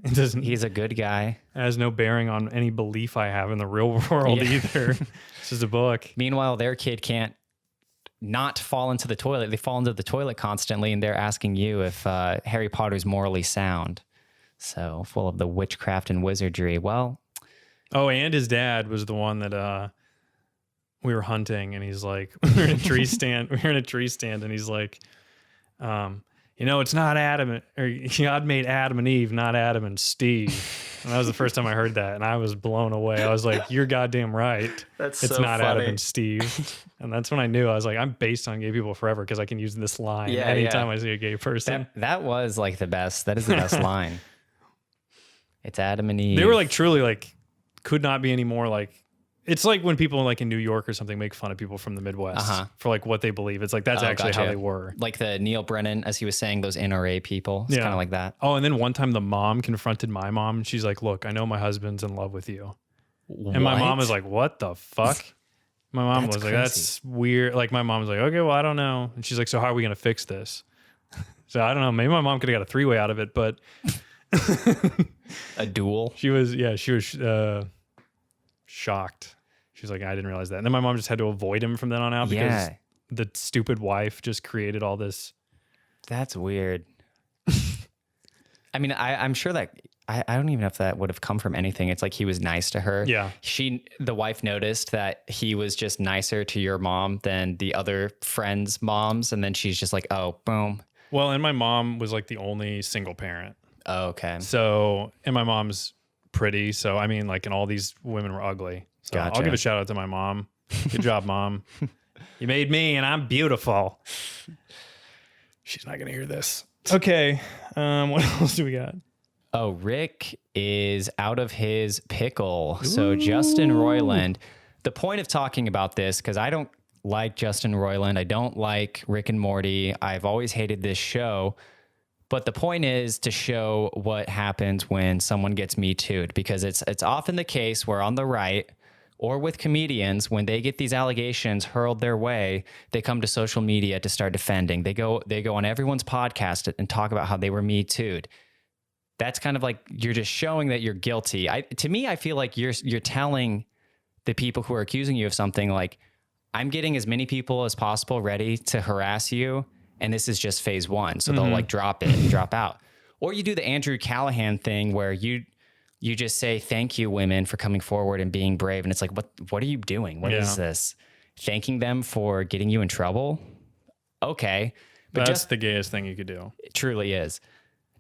It doesn't. He's a good guy. It has no bearing on any belief I have in the real world either. It's just a book. Meanwhile, their kid can't not fall into the toilet. They fall into the toilet constantly, and they're asking you if Harry Potter's morally sound. So full of the witchcraft and wizardry. Well. Oh, and his dad was the one that we were hunting, and he's like, we were in a tree stand. And he's like, it's not Adam, or God made Adam and Eve, not Adam and Steve. And that was the first time I heard that, and I was blown away. I was like, you're goddamn right. It's so not funny. Adam and Steve. And that's when I knew. I was like, I'm based on gay people forever because I can use this line anytime I see a gay person. That was like the best. That is the best line. It's Adam and Eve. They were like truly like could not be any more like. It's like when people like in New York or something make fun of people from the Midwest for like what they believe. It's like that's actually how they were. Like the Neil Brennan, as he was saying, those NRA people. It's kind of like that. Oh, and then one time the mom confronted my mom, and she's like, "Look, I know my husband's in love with you." And my mom was like, "What the fuck?" My mom was like, "That's weird." Like my mom was like, "Okay, well, I don't know." And she's like, "So how are we gonna fix this?" So I don't know. Maybe my mom could have got a 3-way out of it, but a duel. She was shocked. She's like, I didn't realize that. And then my mom just had to avoid him from then on out because the stupid wife just created all this. That's weird. I mean, I'm sure that I don't even know if that would have come from anything. It's like he was nice to her. Yeah. The wife noticed that he was just nicer to your mom than the other friends' moms. And then she's just like, oh, boom. Well, and my mom was like the only single parent. Oh, okay. So, and my mom's pretty. So, I mean, like, and all these women were ugly. So Gotcha. I'll give a shout out to my mom. Good job, Mom. You made me and I'm beautiful. She's not going to hear this. Okay. What else do we got? Oh, Rick is out of his pickle. So Justin Roiland, the point of talking about this, because I don't like Justin Roiland. I don't like Rick and Morty. I've always hated this show. But the point is to show what happens when someone gets Me Too'd, because it's often the case where on the right or with comedians, when they get these allegations hurled their way, they come to social media to start defending. They go on everyone's podcast and talk about how they were Me Too'd. That's kind of like you're just showing that you're guilty. To me, I feel like you're telling the people who are accusing you of something like, I'm getting as many people as possible ready to harass you, and this is just phase one. So they'll like drop it and drop out. Or you do the Andrew Callahan thing where you just say, thank you, women, for coming forward and being brave. And it's like, what are you doing? What is this? Thanking them for getting you in trouble? Okay. But that's the gayest thing you could do. It truly is.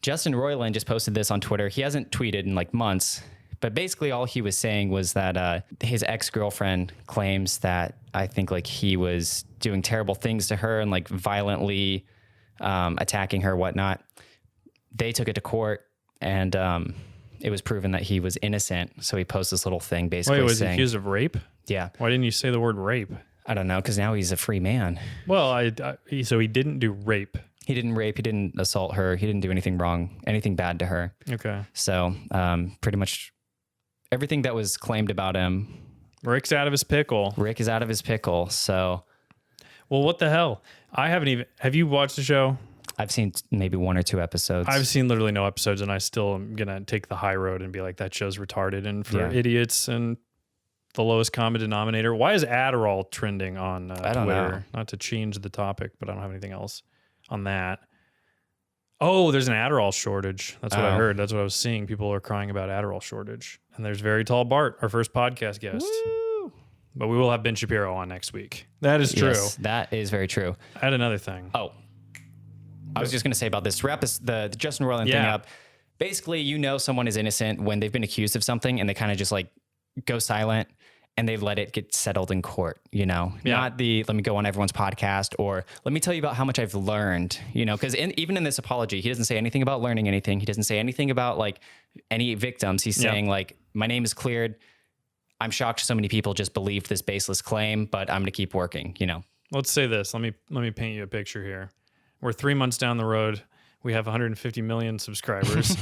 Justin Roiland just posted this on Twitter. He hasn't tweeted in like months, but basically all he was saying was that his ex-girlfriend claims that I think like he was doing terrible things to her and like violently attacking her, whatnot. They took it to court and it was proven that he was innocent. So he posted this little thing basically was saying, he accused of rape? Yeah. Why didn't you say the word rape? I don't know, because now he's a free man. Well, so he didn't do rape. He didn't rape. He didn't assault her. He didn't do anything wrong, anything bad to her. Okay. So pretty much everything that was claimed about him. Rick's out of his pickle. Rick is out of his pickle. So. Well, what the hell? Have you watched the show? I've seen maybe 1 or 2 episodes. I've seen literally no episodes, and I still am going to take the high road and be like, that show's retarded and for idiots and the lowest common denominator. Why is Adderall trending on I don't Twitter? know. Not to change the topic, but I don't have anything else on that. Oh, there's an Adderall shortage. That's what I heard. That's what I was seeing. People are crying about Adderall shortage. And there's Very Tall Bart, our first podcast guest. Woo! But we will have Ben Shapiro on next week. That is true. Yes, that is very true. I had another thing. Oh, I was just going to say about this. Wrap the Justin Roiland thing up. Basically, you know someone is innocent when they've been accused of something and they kind of just like go silent and they let it get settled in court, you know? Not the, let me go on everyone's podcast or let me tell you about how much I've learned, you know? Because even in this apology, he doesn't say anything about learning anything. He doesn't say anything about like any victims. He's saying like, my name is cleared. I'm shocked so many people just believed this baseless claim, but I'm going to keep working, you know? Let's say this. Let me paint you a picture here. We're 3 months down the road. We have 150 million subscribers.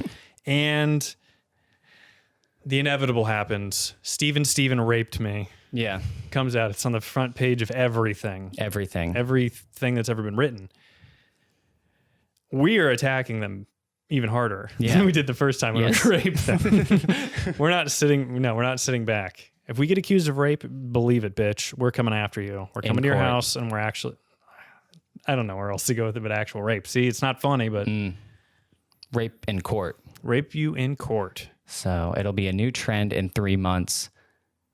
And the inevitable happens. Stephen raped me. Yeah. Comes out. It's on the front page of everything. Everything that's ever been written. We are attacking them even harder than we did the first time we raped them. We're not sitting back. If we get accused of rape, believe it, bitch. We're coming after you. We're coming to your house and we're actually... I don't know where else to go with it, but actual rape. See, it's not funny, but... Rape in court. Rape you in court. So it'll be a new trend in 3 months.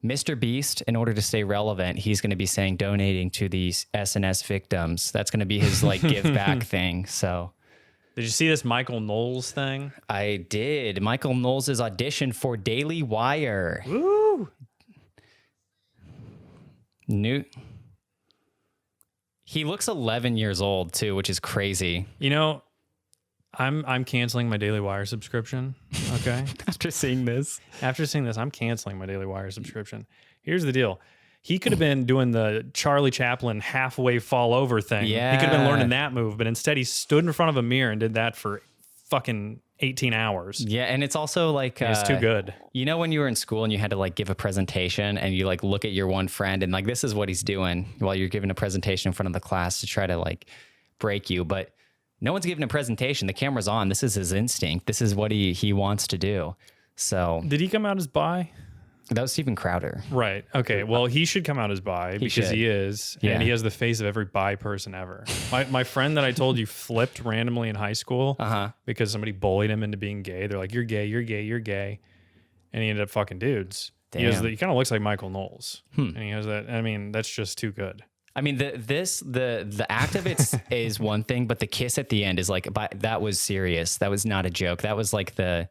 Mr. Beast, in order to stay relevant, he's going to be saying donating to these SNS victims. That's going to be his like give back thing. So... Did you see this Michael Knowles thing? I did. Michael Knowles' audition for Daily Wire. Woo! He looks 11 years old too, which is crazy. You know, I'm canceling my Daily Wire subscription. Okay. After seeing this, I'm canceling my Daily Wire subscription. Here's the deal. He could have been doing the Charlie Chaplin halfway fall over thing. Yeah. He could have been learning that move, but instead he stood in front of a mirror and did that for fucking 18 hours. Yeah, and it's also like... it's too good. You know when you were in school and you had to like give a presentation and you like look at your one friend and like this is what he's doing while you're giving a presentation in front of the class to try to like break you, but no one's giving a presentation. The camera's on. This is his instinct. This is what he wants to do. So... Did he come out as bi? That was Steven Crowder. Right. Okay. Well, he should come out as bi because he is. Yeah. And he has the face of every bi person ever. My friend that I told you flipped randomly in high school because somebody bullied him into being gay. They're like, you're gay, you're gay, you're gay. And he ended up fucking dudes. Damn. He kind of looks like Michael Knowles. And he has that. I mean, that's just too good. I mean, the act of it is one thing, but the kiss at the end is like, that was serious. That was not a joke. That was like the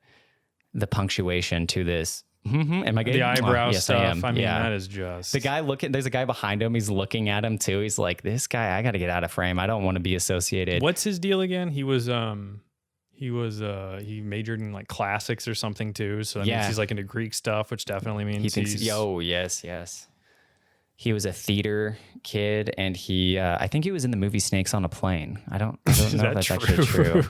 punctuation to this. Am I gay? The eyebrow stuff. I mean, yeah. that is just... The guy there's a guy behind him. He's looking at him too. He's like, this guy, I got to get out of frame. I don't want to be associated. What's his deal again? He majored in like classics or something too. So that means he's like into Greek stuff, which definitely means he thinks, yes. He was a theater kid and I think he was in the movie Snakes on a Plane. I don't know if that's actually true.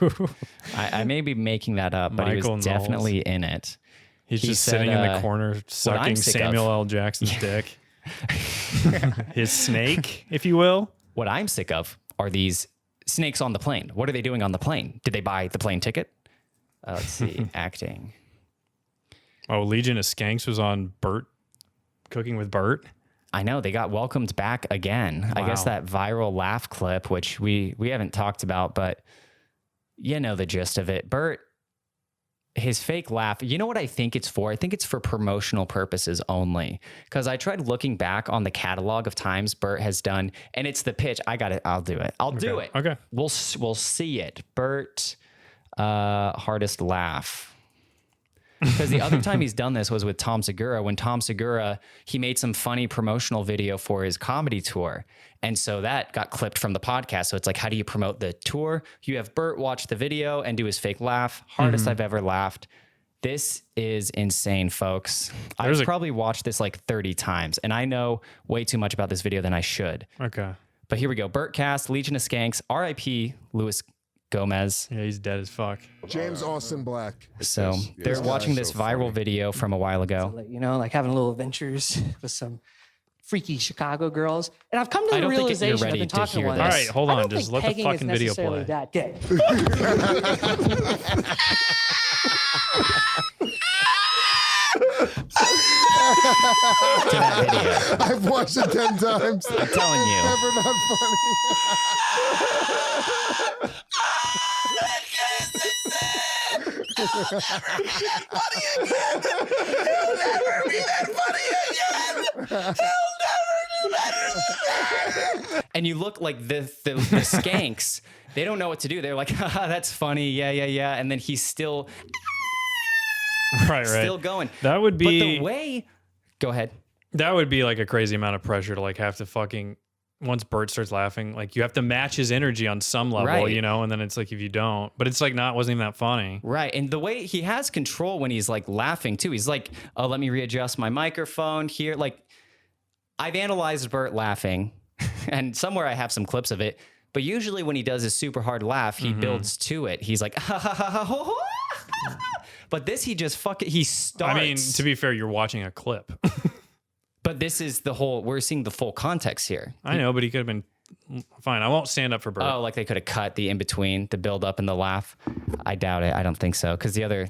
I may be making that up, but he was definitely in it. He's just sitting in the corner sucking Samuel L. Jackson's dick. His snake, if you will. What I'm sick of are these snakes on the plane. What are they doing on the plane? Did they buy the plane ticket? Let's see. Acting. Oh, Legion of Skanks was on Bert, Cooking with Bert. I know. They got welcomed back again. Wow. I guess that viral laugh clip, which we haven't talked about, but you know the gist of it. Bert, his fake laugh, you know what I think it's for? I think it's for promotional purposes only. Because I tried looking back on the catalog of times Bert has done, and it's the pitch. I got it. I'll do it. I'll do it. Okay. We'll see it. Bert, hardest laugh. Because the other time he's done this was with Tom Segura. When Tom Segura, he made some funny promotional video for his comedy tour. And so that got clipped from the podcast. So it's like, how do you promote the tour? You have Bert watch the video and do his fake laugh. Hardest I've ever laughed. This is insane, folks. I've probably watched this like 30 times. And I know way too much about this video than I should. Okay. But here we go. Bert cast, Legion of Skanks, R.I.P. Louis Gomez. Yeah, he's dead as fuck. James Austin Black. So they're watching this viral video from a while ago. You know, like having little adventures with some freaky Chicago girls. And I've come to the realization, I've been talking to one. All right, hold on. Just let the fucking video play. That gay. To that video. I've watched it 10 times. I'm telling you. Never not funny. never be that funny again. And you look like the skanks. They don't know what to do. They're like, haha, that's funny. Yeah. And then he's still still going. That would be. But the way. Go ahead. That would be like a crazy amount of pressure to like have to fucking. Once Bert starts laughing, like you have to match his energy on some level, you know, and then it's like if you don't, but it's like wasn't even that funny. Right. And the way he has control when he's like laughing too, he's like, oh, let me readjust my microphone here. Like I've analyzed Bert laughing and somewhere I have some clips of it, but usually when he does a super hard laugh, he builds to it. He's like, ha ha ha ha ha ha. But this, he just he starts. I mean, to be fair, you're watching a clip. But this is we're seeing the full context here. I know, but he could have been fine. I won't stand up for Bert. Oh, like they could have cut the in-between, the build up and the laugh. I doubt it. I don't think so. Because the other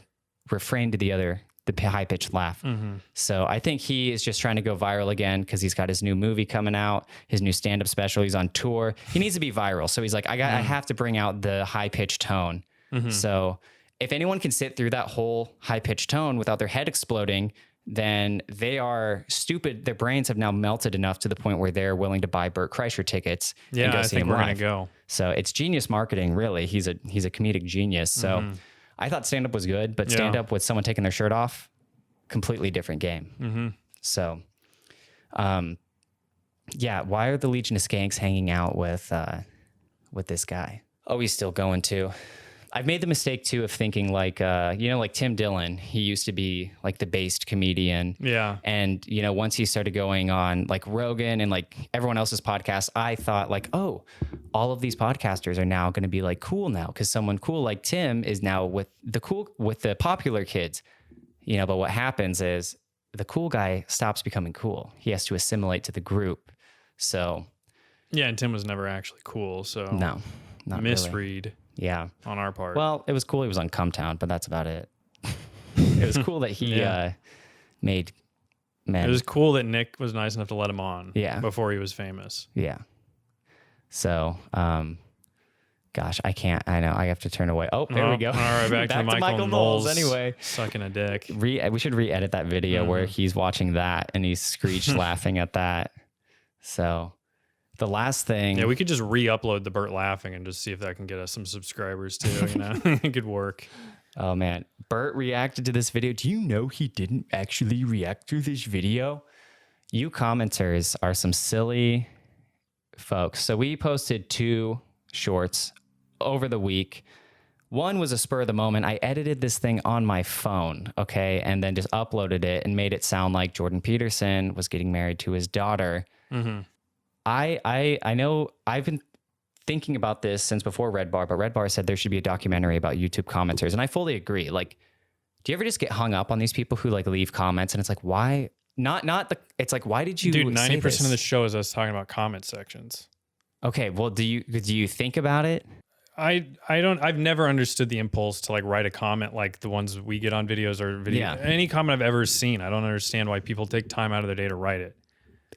refrain to the high-pitched laugh. So I think he is just trying to go viral again because he's got his new movie coming out, his new stand-up special. He's on tour. He needs to be viral. So he's like, I have to bring out the high-pitched tone. So if anyone can sit through that whole high-pitched tone without their head exploding, then they are stupid. Their brains have now melted enough to the point where they're willing to buy Bert Kreischer tickets and go see him live. Gonna go. So it's genius marketing, really. He's a comedic genius. So I thought stand-up was good, but stand-up with someone taking their shirt off, completely different game. So, why are the Legion of Skanks hanging out with this guy? Oh, he's still going too. I've made the mistake too of thinking like Tim Dillon. He used to be like the based comedian. Yeah. And once he started going on like Rogan and like everyone else's podcast, I thought like, oh, all of these podcasters are now going to be like cool now because someone cool like Tim is now with the popular kids. But what happens is the cool guy stops becoming cool. He has to assimilate to the group. So. Yeah, and Tim was never actually cool. So no, not misread. Really. Yeah. On our part. Well, it was cool he was on Cumtown, but that's about it. It was cool that he made men. It was cool that Nick was nice enough to let him on before he was famous. Yeah. So, gosh, I can't. I know. I have to turn away. Oh, there we go. All right, back to Michael Knowles anyway. Sucking a dick. We should re-edit that video where he's watching that and he's screeched laughing at that. So... The last thing... Yeah, we could just re-upload the Bert laughing and just see if that can get us some subscribers too, It could work. Oh, man. Bert reacted to this video. Do you know he didn't actually react to this video? You commenters are some silly folks. So we posted 2 shorts over the week. One was a spur of the moment. I edited this thing on my phone, okay, and then just uploaded it and made it sound like Jordan Peterson was getting married to his daughter. I know I've been thinking about this since before Red Bar, but Red Bar said there should be a documentary about YouTube commenters. And I fully agree. Like, do you ever just get hung up on these people who like leave comments and it's like, why it's like, why did you Dude, 90% of the show is us talking about comment sections. Okay. Well, do you think about it? I've never understood the impulse to like write a comment like the ones we get on videos or any comment I've ever seen. I don't understand why people take time out of their day to write it.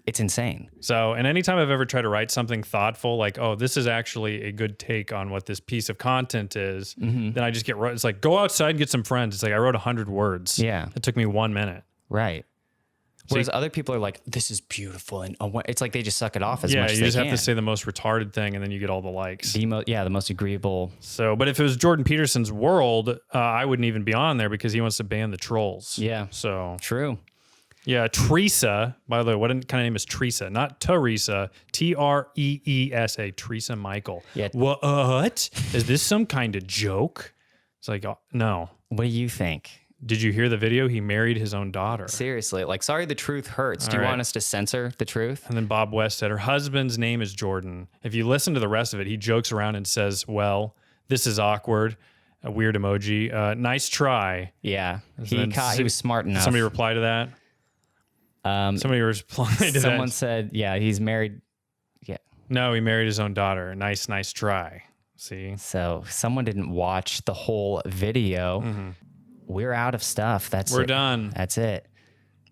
It's insane. So, and anytime I've ever tried to write something thoughtful, like, oh, this is actually a good take on what this piece of content is, then I just it's like, go outside and get some friends. It's like, I wrote 100 words. Yeah. It took me 1 minute. Right. Whereas other people are like, this is beautiful. And it's like they just suck it off as much as they can. Yeah, you just have to say the most retarded thing and then you get all the likes. The most agreeable. So, but if it was Jordan Peterson's world, I wouldn't even be on there because he wants to ban the trolls. Yeah. So. True. Yeah, Teresa, by the way, what kind of name is Teresa? Not Teresa, Treesa, Teresa Michael. Yeah. What? Is this some kind of joke? It's like, no. What do you think? Did you hear the video? He married his own daughter. Seriously, like, sorry, the truth hurts. Do you want us to censor the truth? And then Bob West said, her husband's name is Jordan. If you listen to the rest of it, he jokes around and says, well, this is awkward. A weird emoji. Nice try. Yeah. He was smart enough. Somebody reply to that? Somebody replied to that. Someone said, yeah, he's married. Yeah. No, he married his own daughter. Nice try. See? So someone didn't watch the whole video. We're out of stuff. We're done. That's it.